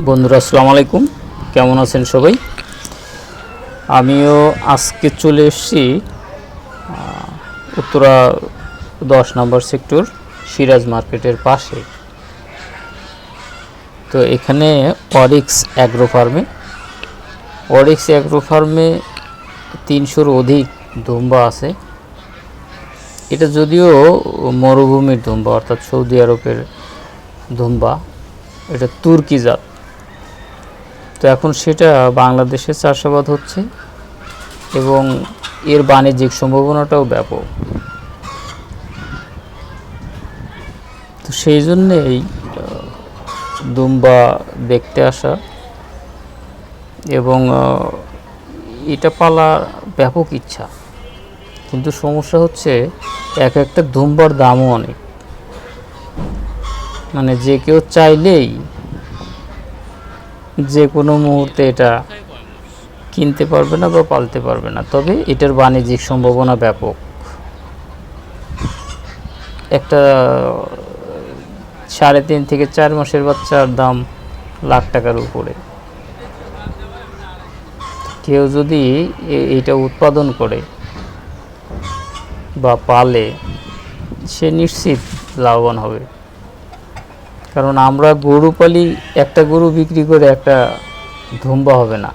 বন্ধুরা আসসালামু আলাইকুম, কেমন আছেন সবাই? আমিও আজকে চলে এসেছি উত্তরা 10 নম্বর সেক্টর সিরাজ মার্কেটের পাশে। তো এখানে অরিক্স অ্যাগ্রো ফার্মে 300-র অধিক দুম্বা আছে। এটা যদিও মরুভূমির দুম্বা, অর্থাৎ সৌদি আরবের দুম্বা, এটা তুর্কি জাত। তো এখন সেটা বাংলাদেশে চাষাবাদ হচ্ছে এবং এর বাণিজ্যিক সম্ভাবনাটাও ব্যাপক। তো সেই জন্যেই দুম্বা দেখতে আসা এবং এটা পালার ব্যাপক ইচ্ছা। কিন্তু সমস্যা হচ্ছে এক একটা দুম্বার দামও অনেক, মানে যে কেউ চাইলেই যে কোনো মুহূর্তে এটা কিনতে পারবে না বা পালতে পারবে না। তবে এটার বাণিজ্যিক সম্ভাবনা ব্যাপক। একটা 3.5 থেকে 4 মাসের বাচ্চার দাম লাখ টাকার উপরে। কেউ যদি এটা উৎপাদন করে বা পালে, সে নিশ্চিত লাভবান হবে। কারণ আমরা গরু পালি, একটা গরু বিক্রি করে একটা দুম্বা হবে না।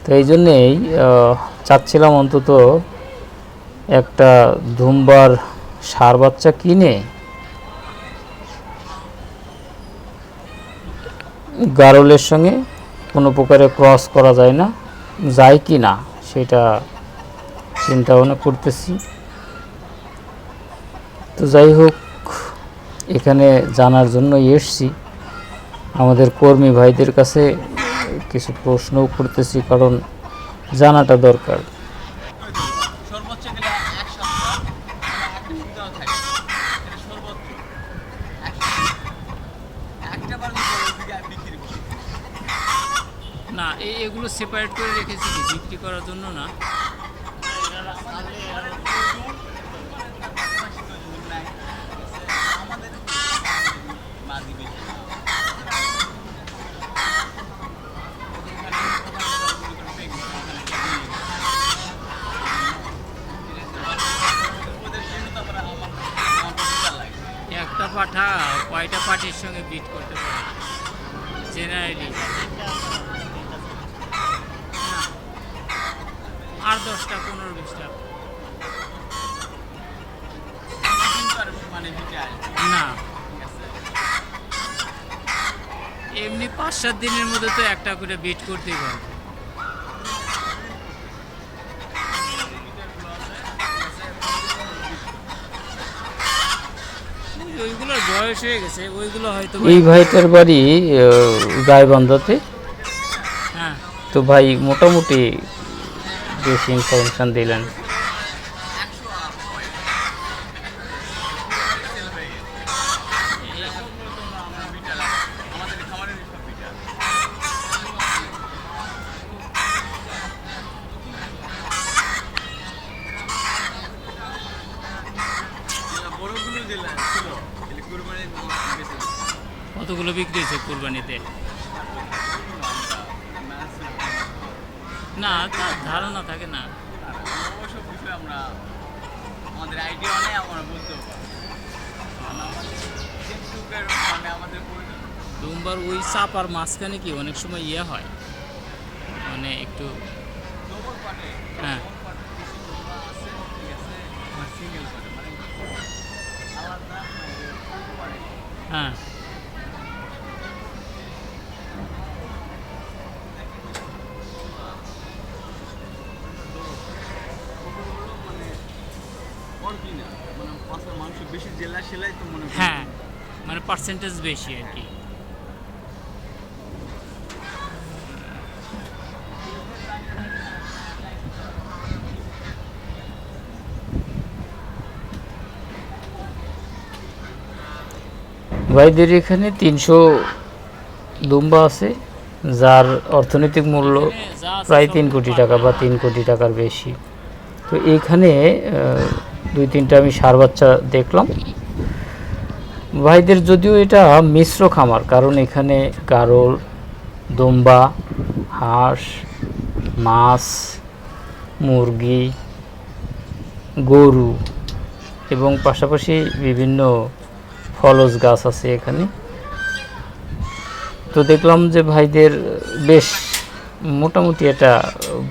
তো এই জন্যেই চাচ্ছিলাম অন্তত একটা দুম্বার ষাঁড় বাচ্চা কিনে গারলের সঙ্গে কোনো প্রকারে ক্রস করা যায় কি না সেটা চিন্তা ভাবনা করতেছি। তো যাই হোক, এখানে জানার জন্য এসছি। আমাদের কর্মী ভাইদের কাছে কিছু প্রশ্নও করতেছি, কারণ জানাটা দরকার। না, এগুলো সেপারেট করে রেখেছি বিক্রি করার জন্য না। একটা পাঠা কয়টা পাটির সঙ্গে বিট করতে পারে জেনারেলি? আর 10টা 15-20টা না। এমনি 5-7 দিনের মধ্যে তো একটা করে বিট করতেই পারবে। ওইগুলোর বয়স হয়ে গেছে, ওইগুলো হয়তো। এই ভাইটার বাড়ি গাইবান্ধাতে। হ্যাঁ, তো ভাই মোটামুটি বেশি ইনফরমেশান দিলেন। কতগুলো বিক্রি হয়েছে কুরবানিতে? না, তার ধারণা থাকে না। আমাদের আইডিয়া নেই, আমরা বলতে দুম্বার ওই চাপার মাঝখানে কি অনেক সময় ইয়ে হয়, মানে একটু। হ্যাঁ, হ্যাঁ, মাংস বেশি জেলা সেলাই তো মনে হয়। হ্যাঁ, মানে পার্সেন্টেজ বেশি আর কি। ভাইদের এখানে 300 দুম্বা আছে, যার অর্থনৈতিক মূল্য প্রায় 3 কোটি টাকা বা 3 কোটি টাকার বেশি। তো এইখানে 2-3টা আমি ষাঁড় বাচ্চা দেখলাম, ভাইদের যদিও এটা মিশ্র খামার, কারণ এখানে গারল, দুম্বা, হাঁস, মাছ, মুরগি, গরু এবং পাশাপাশি বিভিন্ন ফলজ গাছ আছে এখানে। তো দেখলাম যে ভাইদের বেশ মোটামুটি একটা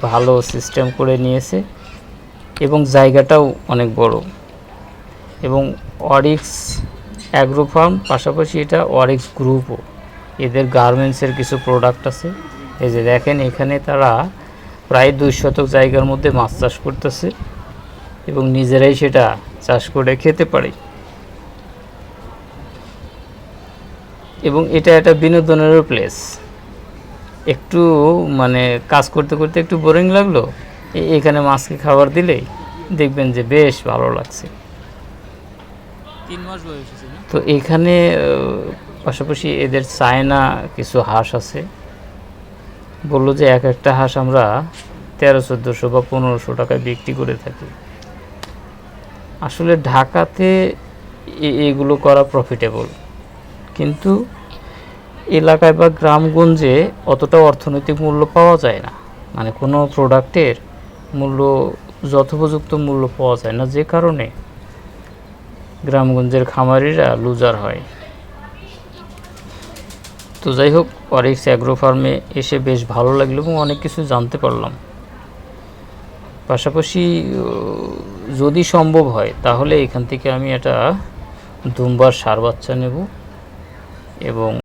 ভালো সিস্টেম করে নিয়েছে এবং জায়গাটাও অনেক বড়। এবং অরিক্স অ্যাগ্রো ফার্ম, পাশাপাশি এটা অরিক্স গ্রুপও, এদের গার্মেন্টসের কিছু প্রোডাক্ট আছে। এই যে দেখেন এখানে তারা প্রায় 2 শতক জায়গার মধ্যে মাছ চাষ করতেছে এবং নিজেরাই সেটা চাষ করে খেতে পারে। এবং এটা একটা বিনোদনেরও প্লেস। একটু মানে কাজ করতে করতে একটু বোরিং লাগলো, এখানে মাছকে খাবার দিলেই দেখবেন যে বেশ ভালো লাগছে। 3 মাস বয়স হয়েছে না? তো এখানে পাশাপাশি এদের চায়না কিছু হাঁস আছে। বললো যে এক একটা হাঁস আমরা 1300-1400 বা 1500 টাকায় বিক্রি করে থাকি। আসলে ঢাকাতে এগুলো করা প্রফিটেবল, কিন্তু এলাকায় বা গ্রামগঞ্জে অতটা অর্থনৈতিক মূল্য পাওয়া যায় না। মানে কোনো প্রোডাক্টের মূল্য যথোপযুক্ত মূল্য পাওয়া যায় না, যে কারণে গ্রামগঞ্জের খামারিরা লুজার হয়। তো যাই হোক, অরিক্স অ্যাগ্রো ফার্মে এসে বেশ ভালো লাগলো এবং অনেক কিছু জানতে পারলাম। পাশাপাশি যদি সম্ভব হয় তাহলে এখান থেকে আমি একটা দুম্বার ষাঁড় বাচ্চা নেব এবং